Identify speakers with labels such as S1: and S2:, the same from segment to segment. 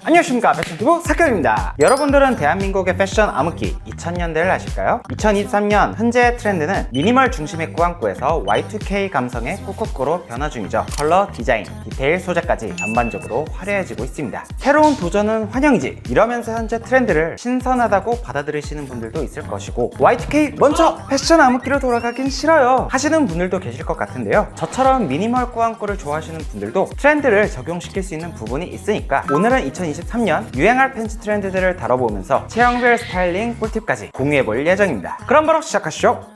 S1: 안녕하십니까, 패션튜브 사경입니다. 여러분들은 대한민국의 패션 암흑기 2000년대를 아실까요? 2023년 현재의 트렌드는 미니멀 중심의 꾸안꾸에서 Y2K 감성의 꾸꾸꾸로 변화 중이죠. 컬러, 디자인, 디테일, 소재까지 전반적으로 화려해지고 있습니다. 새로운 도전은 환영이지, 이러면서 현재 트렌드를 신선하다고 받아들이시는 분들도 있을 것이고, Y2K 먼저 패션 암흑기로 돌아가긴 싫어요 하시는 분들도 계실 것 같은데요. 저처럼 미니멀 꾸안꾸를 좋아하시는 분들도 트렌드를 적용시킬 수 있는 부분이 있으니까 오늘은 2023년 유행할 팬츠 트렌드들을 다뤄보면서 체형별 스타일링 꿀팁까지 공유해볼 예정입니다. 그럼 바로 시작하시죠.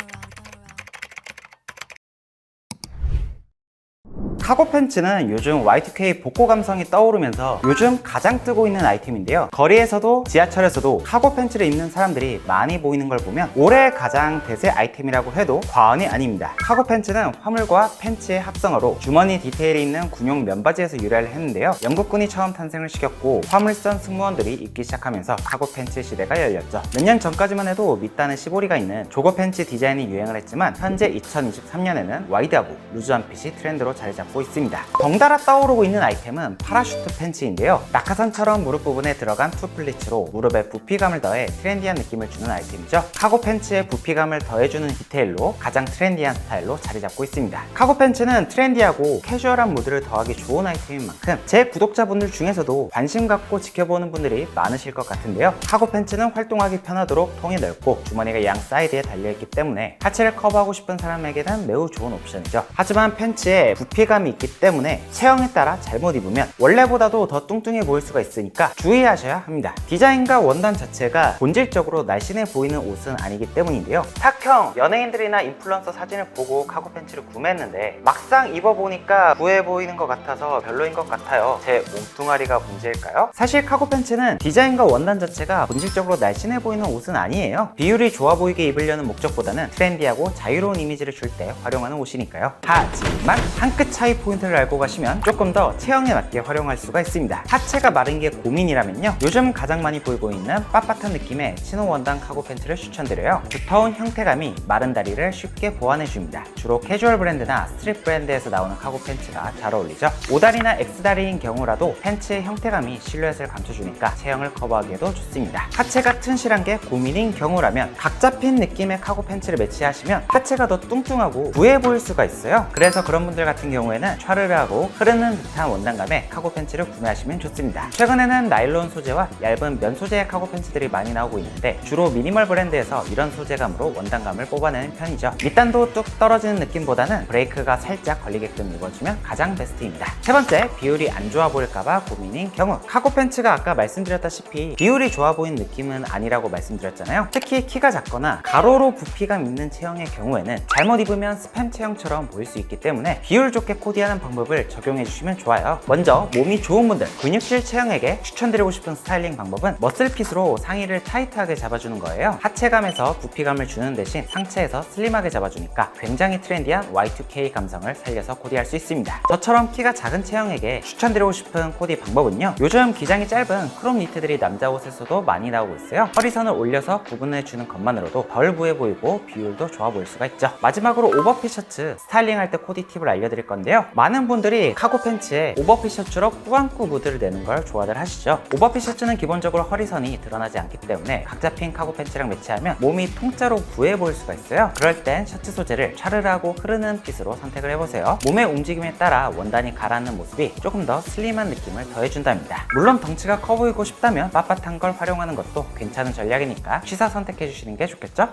S1: 카고 팬츠는 요즘 Y2K 복고 감성이 떠오르면서 요즘 가장 뜨고 있는 아이템인데요. 거리에서도 지하철에서도 카고 팬츠를 입는 사람들이 많이 보이는 걸 보면 올해 가장 대세 아이템이라고 해도 과언이 아닙니다. 카고 팬츠는 화물과 팬츠의 합성어로 주머니 디테일이 있는 군용 면바지에서 유래를 했는데요. 영국군이 처음 탄생을 시켰고 화물선 승무원들이 입기 시작하면서 카고 팬츠 시대가 열렸죠. 몇 년 전까지만 해도 밑단에 시보리가 있는 조거 팬츠 디자인이 유행을 했지만 현재 2023년에는 와이드하고 루즈한 핏이 트렌드로 자리 잡고 있습니다. 덩달아 떠오르고 있는 아이템은 파라슈트 팬츠인데요. 낙하산처럼 무릎 부분에 들어간 투플리츠로 무릎에 부피감을 더해 트렌디한 느낌을 주는 아이템이죠. 카고 팬츠에 부피감을 더해주는 디테일로 가장 트렌디한 스타일로 자리 잡고 있습니다. 카고 팬츠는 트렌디하고 캐주얼한 무드를 더하기 좋은 아이템인 만큼 제 구독자분들 중에서도 관심 갖고 지켜보는 분들이 많으실 것 같은데요. 카고 팬츠는 활동하기 편하도록 통이 넓고 주머니가 양 사이드에 달려있기 때문에 하체를 커버하고 싶은 사람에게는 매우 좋은 옵션이죠. 하지만 팬츠에 부피감이 있기 때문에 체형에 따라 잘못 입으면 원래보다도 더 뚱뚱해 보일 수가 있으니까 주의하셔야 합니다. 디자인과 원단 자체가 본질적으로 날씬해 보이는 옷은 아니기 때문인데요. 탁형 연예인들이나 인플루언서 사진을 보고 카고 팬츠를 구매했는데 막상 입어보니까 부해 보이는 것 같아서 별로인 것 같아요. 제 몸뚱아리가 문제일까요? 사실 카고 팬츠는 디자인과 원단 자체가 본질적으로 날씬해 보이는 옷은 아니에요. 비율이 좋아 보이게 입으려는 목적보다는 트렌디하고 자유로운 이미지를 줄 때 활용하는 옷이니까요. 하지만 한 끗 차이 포인트를 알고 가시면 조금 더 체형에 맞게 활용할 수가 있습니다. 하체가 마른 게 고민이라면요, 요즘 가장 많이 보이고 있는 빳빳한 느낌의 치노 원단 카고 팬츠를 추천드려요. 두터운 형태감이 마른 다리를 쉽게 보완해줍니다. 주로 캐주얼 브랜드나 스트릿 브랜드에서 나오는 카고 팬츠가 잘 어울리죠. O다리나 X다리인 경우라도 팬츠의 형태감이 실루엣을 감춰주니까 체형을 커버하기에도 좋습니다. 하체가 튼실한 게 고민인 경우라면 각 잡힌 느낌의 카고 팬츠를 매치하시면 하체가 더 뚱뚱하고 부해 보일 수가 있어요. 그래서 그런 분들 같은 경우에는 촤르르하고 흐르는 듯한 원단감의 카고 팬츠를 구매하시면 좋습니다. 최근에는 나일론 소재와 얇은 면 소재의 카고 팬츠들이 많이 나오고 있는데 주로 미니멀 브랜드에서 이런 소재감으로 원단감을 뽑아내는 편이죠. 밑단도 뚝 떨어지는 느낌보다는 브레이크가 살짝 걸리게끔 입어주면 가장 베스트입니다. 세 번째, 비율이 안 좋아 보일까봐 고민인 경우. 카고 팬츠가 아까 말씀드렸다시피 비율이 좋아 보이는 느낌은 아니라고 말씀드렸잖아요. 특히 키가 작거나 가로로 부피감 있는 체형의 경우에는 잘못 입으면 스팸 체형처럼 보일 수 있기 때문에 비율 좋게 코디하는 방법을 적용해 주시면 좋아요. 먼저 몸이 좋은 분들, 근육질 체형에게 추천드리고 싶은 스타일링 방법은 머슬핏으로 상의를 타이트하게 잡아주는 거예요. 하체감에서 부피감을 주는 대신 상체에서 슬림하게 잡아주니까 굉장히 트렌디한 Y2K 감성을 살려서 코디할 수 있습니다. 저처럼 키가 작은 체형에게 추천드리고 싶은 코디 방법은요, 요즘 기장이 짧은 크롭 니트들이 남자 옷에서도 많이 나오고 있어요. 허리선을 올려서 구분해주는 것만으로도 덜 부해 보이고 비율도 좋아 보일 수가 있죠. 마지막으로 오버핏 셔츠 스타일링 할 때 코디 팁을 알려드릴 건데요, 많은 분들이 카고 팬츠에 오버핏 셔츠로 꾸안꾸 무드를 내는 걸 좋아들 하시죠. 오버핏 셔츠는 기본적으로 허리선이 드러나지 않기 때문에 각 잡힌 카고 팬츠랑 매치하면 몸이 통짜로 부해 보일 수가 있어요. 그럴 땐 셔츠 소재를 촤르르하고 흐르는 핏으로 선택을 해보세요. 몸의 움직임에 따라 원단이 가라앉는 모습이 조금 더 슬림한 느낌을 더해준답니다. 물론 덩치가 커 보이고 싶다면 빳빳한 걸 활용하는 것도 괜찮은 전략이니까 취사 선택해주시는 게 좋겠죠?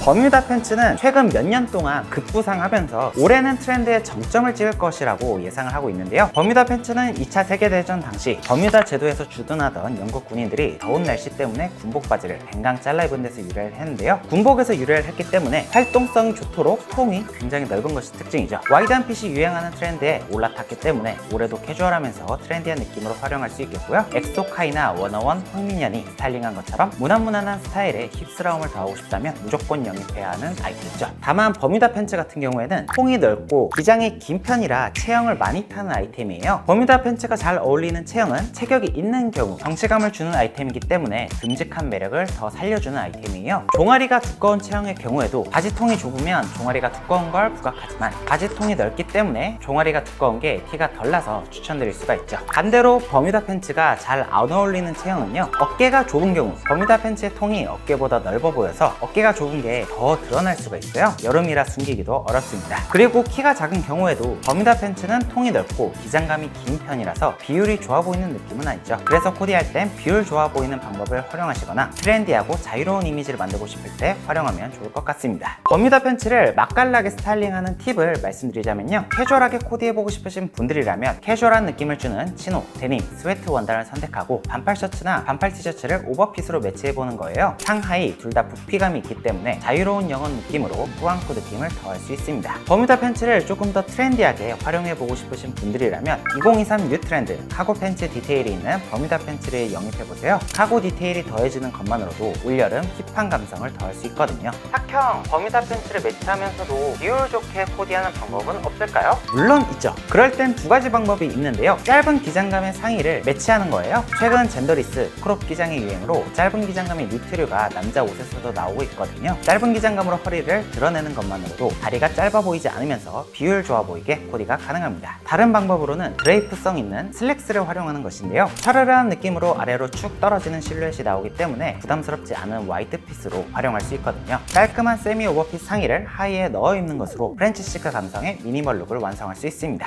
S1: 버뮤다 팬츠는 최근 몇 년 동안 급부상하면서 올해는 트렌드의 정점을 찍을 것이라고 예상을 하고 있는데요. 버뮤다 팬츠는 2차 세계대전 당시 버뮤다 제도에서 주둔하던 영국 군인들이 더운 날씨 때문에 군복 바지를 뱅강 잘라 입은 데서 유래를 했는데요. 군복에서 유래를 했기 때문에 활동성이 좋도록 통이 굉장히 넓은 것이 특징이죠. 와이드한 핏이 유행하는 트렌드에 올라탔기 때문에 올해도 캐주얼하면서 트렌디한 느낌으로 활용할 수 있겠고요. 엑소카이나 워너원, 황민현이 스타일링한 것처럼 무난무난한 스타일에 힙스러움을 더하고 싶다면 무조건 영입해야 하는 아이템이죠. 다만 버뮤다 팬츠 같은 경우에는 통이 넓고 기장이 긴 편이라 체형을 많이 타는 아이템이에요. 버뮤다 팬츠가 잘 어울리는 체형은 체격이 있는 경우 정체감을 주는 아이템이기 때문에 듬직한 매력을 더 살려주는 아이템이에요. 종아리가 두꺼운 체형의 경우에도 바지통이 좁으면 종아리가 두꺼운 걸 부각하지만 바지통이 넓기 때문에 종아리가 두꺼운 게 티가 덜 나서 추천드릴 수가 있죠. 반대로 버뮤다 팬츠가 잘 안 어울리는 체형은요, 어깨가 좁은 경우 버뮤다 팬츠의 통이 어깨보다 넓어 보여서 어깨가 좁은 게 더 드러날 수가 있어요. 여름이라 숨기기도 어렵습니다. 그리고 키가 작은 경우에도 버뮤다 팬츠는 통이 넓고 기장감이 긴 편이라서 비율이 좋아 보이는 느낌은 아니죠. 그래서 코디할 땐 비율 좋아 보이는 방법을 활용하시거나 트렌디하고 자유로운 이미지를 만들고 싶을 때 활용하면 좋을 것 같습니다. 버뮤다 팬츠를 맛깔나게 스타일링하는 팁을 말씀드리자면요, 캐주얼하게 코디해보고 싶으신 분들이라면 캐주얼한 느낌을 주는 치노, 데님, 스웨트 원단을 선택하고 반팔 셔츠나 반팔 티셔츠를 오버핏으로 매치해보는 거예요. 상하이 둘 다 부피감이 있기 때문에 자유로운 영혼 느낌으로 꾸안꾸 느낌을 더할 수 있습니다. 버뮤다 팬츠를 조금 더 트렌디하게 활용해보고 싶으신 분들이라면 2023 뉴 트렌드 카고 팬츠 디테일이 있는 버뮤다 팬츠를 영입해보세요. 카고 디테일이 더해지는 것만으로도 올여름 힙한 감성을 더할 수 있거든요. 탁형, 버뮤다 팬츠를 매치하면서도 비율 좋게 코디하는 방법은 없을까요? 물론 있죠. 그럴 땐 두 가지 방법이 있는데요. 짧은 기장감의 상의를 매치하는 거예요. 최근 젠더리스, 크롭 기장의 유행으로 짧은 기장감의 니트류가 남자 옷에서도 나오고 있거든요. 짧은 기장감으로 허리를 드러내는 것만으로도 다리가 짧아 보이지 않으면서 비율 좋아 보이게 코디가 가능합니다. 다른 방법으로는 드레이프성 있는 슬랙스를 활용하는 것인데요. 샤르르한 느낌으로 아래로 축 떨어지는 실루엣이 나오기 때문에 부담스럽지 않은 와이드 핏으로 활용할 수 있거든요. 깔끔한 세미 오버핏 상의를 하의에 넣어 입는 것으로 프렌치 시크 감성의 미니멀 룩을 완성할 수 있습니다.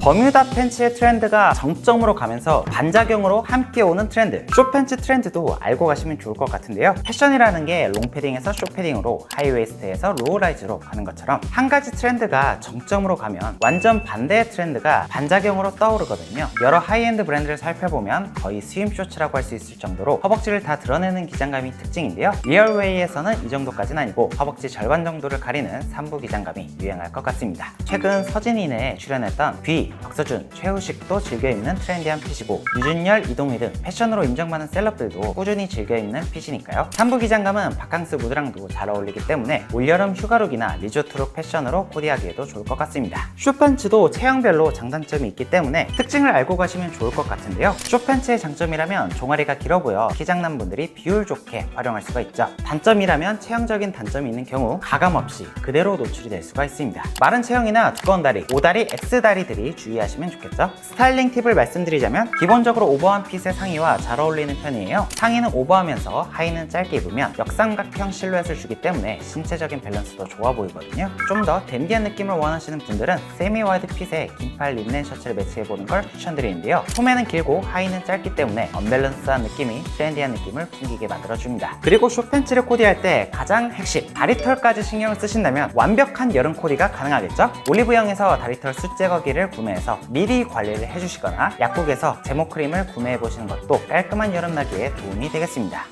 S1: 버뮤다 팬츠의 트렌드가 정점으로 가면서 반작용으로 함께 오는 트렌드, 숏팬츠 트렌드도 알고 가시면 좋을 것 같은데요. 패션이라는 게 롱패딩에서 숏패딩으로 하이웨이스트에서 로우라이즈로 가는 것처럼 한 가지 트렌드가 정점으로 가면 완전 반대의 트렌드가 반작용으로 떠오르거든요. 여러 하이엔드 브랜드를 살펴보면 거의 스임 쇼츠라고 할 수 있을 정도로 허벅지를 다 드러내는 기장감이 특징인데요. 리얼웨이에서는 이 정도까지는 아니고 허벅지 절반 정도를 가리는 3부 기장감이 유행할 것 같습니다. 최근 서진이네에 출연했던 뷔, 박서준, 최우식도 즐겨 입는 트렌디한 핏이고 유준열, 이동휘 등 패션으로 인정받는 셀럽들도 꾸준히 즐겨 입는 핏이니까요. 3부 기장감은 바캉스 무드랑도 잘 어울리기 때문에 올여름 휴가룩이나 리조트룩 패션으로 코디하기에도 좋을 것 같습니다. 숏팬츠도 체형별로 장단점이 있기 때문에 특징을 알고 가시면 좋을 것 같은데요. 숏팬츠의 장점이라면 종아리가 길어 보여 키장남 분들이 비율 좋게 활용할 수가 있죠. 단점이라면 체형적인 단점이 있는 경우 가감없이 그대로 노출이 될 수가 있습니다. 마른 체형이나 두꺼운 다리, 오다리, X다리들이 주의하시면 좋겠죠. 스타일링 팁을 말씀드리자면 기본적으로 오버한 핏의 상의와 잘 어울리는 편이에요. 상의는 오버하면서 하의는 짧게 입으면 역삼각형 실루엣을 주기 때문에 신체적인 밸런스도 좋아 보이거든요. 좀 더 댄디한 느낌을 원하시는 분들은 세미 와이드 핏의 긴팔 린넨 셔츠를 매치해보는 걸 추천드리는데요. 소매는 길고 하의는 짧기 때문에 언밸런스한 느낌이 트렌디한 느낌을 풍기게 만들어줍니다. 그리고 숏팬츠를 코디할 때 가장 핵심, 다리털까지 신경을 쓰신다면 완벽한 여름 코디가 가능하겠죠? 올리브영에서 다리털 숱 제거기를 구매해서 미리 관리를 해주시거나 약국에서 제모 크림을 구매해보시는 것도 깔끔한 여름나기에 도움이 되겠습니다.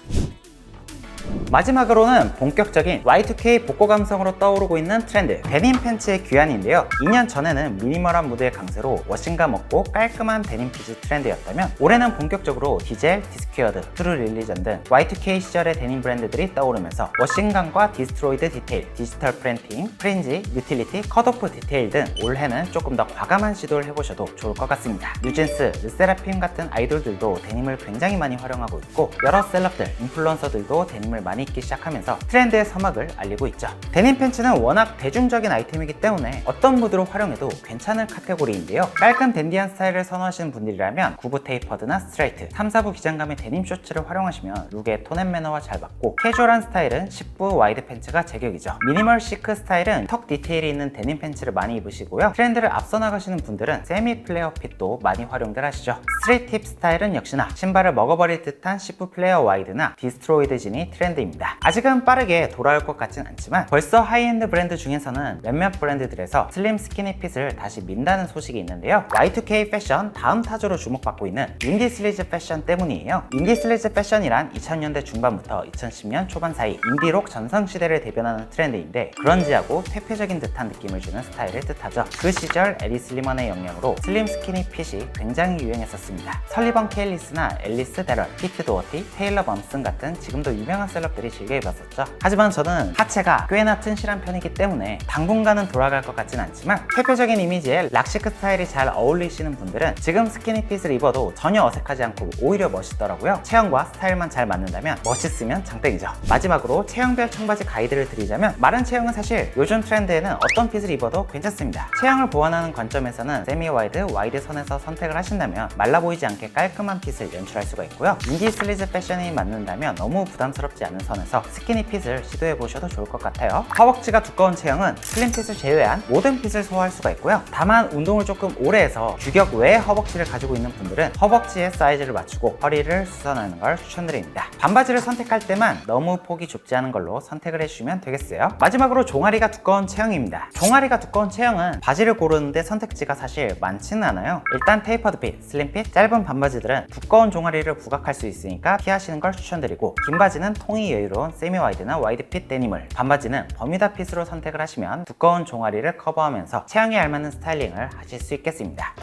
S1: 마지막으로는 본격적인 Y2K 복고 감성으로 떠오르고 있는 트렌드, 데님 팬츠의 귀환인데요. 2년 전에는 미니멀한 무드의 강세로 워싱감 없고 깔끔한 데님 핏이 트렌드였다면 올해는 본격적으로 디젤, 디스큐어드, 트루 릴리전 등 Y2K 시절의 데님 브랜드들이 떠오르면서 워싱감과 디스트로이드 디테일, 디지털 프린팅, 프린지, 유틸리티, 컷오프 디테일 등 올해는 조금 더 과감한 시도를 해보셔도 좋을 것 같습니다. 뉴진스, 르세라핌 같은 아이돌들도 데님을 굉장히 많이 활용하고 있고 여러 셀럽들, 인플루언서들도 데님을 많이 입기 시작하면서 트렌드의 서막을 알리고 있죠. 데님 팬츠는 워낙 대중적인 아이템이기 때문에 어떤 무드로 활용해도 괜찮을 카테고리인데요. 깔끔 댄디한 스타일을 선호하시는 분들이라면 9부 테이퍼드나 스트레이트, 3, 4부 기장감의 데님 쇼츠를 활용하시면 룩의 톤 앤 매너와 잘 맞고 캐주얼한 스타일은 10부 와이드 팬츠가 제격이죠. 미니멀 시크 스타일은 턱 디테일이 있는 데님 팬츠를 많이 입으시고요. 트렌드를 앞서 나가시는 분들은 세미 플레어 핏도 많이 활용들 하시죠. 스트레이트 힙 스타일은 역시나 신발을 먹어버릴 듯한 10부 플레어 와이드나 디스트로이드 진이 트렌드입니다. 아직은 빠르게 돌아올 것 같진 않지만 벌써 하이엔드 브랜드 중에서는 몇몇 브랜드들에서 슬림 스키니 핏을 다시 민다는 소식이 있는데요. Y2K 패션 다음 타조로 주목받고 있는 인디 슬리즈 패션 때문이에요. 인디 슬리즈 패션이란 2000년대 중반부터 2010년 초반 사이 인디록 전성시대를 대변하는 트렌드인데 그런지하고 퇴폐적인 듯한 느낌을 주는 스타일을 뜻하죠. 그 시절 에리 슬리먼의 영향으로 슬림 스키니 핏이 굉장히 유행했었습니다. 설리번 케일리스나 앨리스 데럴, 피트 도어티, 테일러 범슨 같은 지금도 유명한 셀럽 것들이 즐겨 입었었죠. 하지만 저는 하체가 꽤나 튼실한 편이기 때문에 당분간은 돌아갈 것 같진 않지만 대표적인 이미지에 락시크 스타일이 잘 어울리시는 분들은 지금 스키니핏을 입어도 전혀 어색하지 않고 오히려 멋있더라고요. 체형과 스타일만 잘 맞는다면 멋있으면 장땡이죠. 마지막으로 체형별 청바지 가이드를 드리자면 마른 체형은 사실 요즘 트렌드에는 어떤 핏을 입어도 괜찮습니다. 체형을 보완하는 관점에서는 세미 와이드, 와이드 선에서 선택을 하신다면 말라 보이지 않게 깔끔한 핏을 연출할 수가 있고요. 인디 슬리즈 패션이 맞는다면 너무 부담스럽지 않은 선에서 스키니 핏을 시도해 보셔도 좋을 것 같아요. 허벅지가 두꺼운 체형은 슬림 핏을 제외한 모든 핏을 소화할 수가 있고요. 다만 운동을 조금 오래 해서 규격 외의 허벅지를 가지고 있는 분들은 허벅지의 사이즈를 맞추고 허리를 수선하는 걸 추천드립니다. 반바지를 선택할 때만 너무 폭이 좁지 않은 걸로 선택을 해주시면 되겠어요. 마지막으로 종아리가 두꺼운 체형입니다. 종아리가 두꺼운 체형은 바지를 고르는데 선택지가 사실 많지는 않아요. 일단 테이퍼드 핏, 슬림 핏, 짧은 반바지들은 두꺼운 종아리를 부각할 수 있으니까 피하시는 걸 추천드리고 긴 바지는 통이 여유로운 세미 와이드나 와이드 핏 데님을, 반바지는 버뮤다 핏으로 선택을 하시면 두꺼운 종아리를 커버하면서 체형에 알맞는 스타일링을 하실 수 있겠습니다.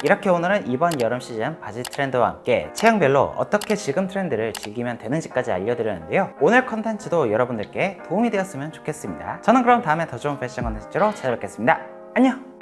S1: 이렇게 오늘은 이번 여름 시즌 바지 트렌드와 함께 체형별로 어떻게 지금 트렌드를 즐기면 되는지까지 알려드렸는데요. 오늘 컨텐츠도 여러분들께 도움이 되었으면 좋겠습니다. 저는 그럼 다음에 더 좋은 패션 컨텐츠로 찾아뵙겠습니다. 안녕!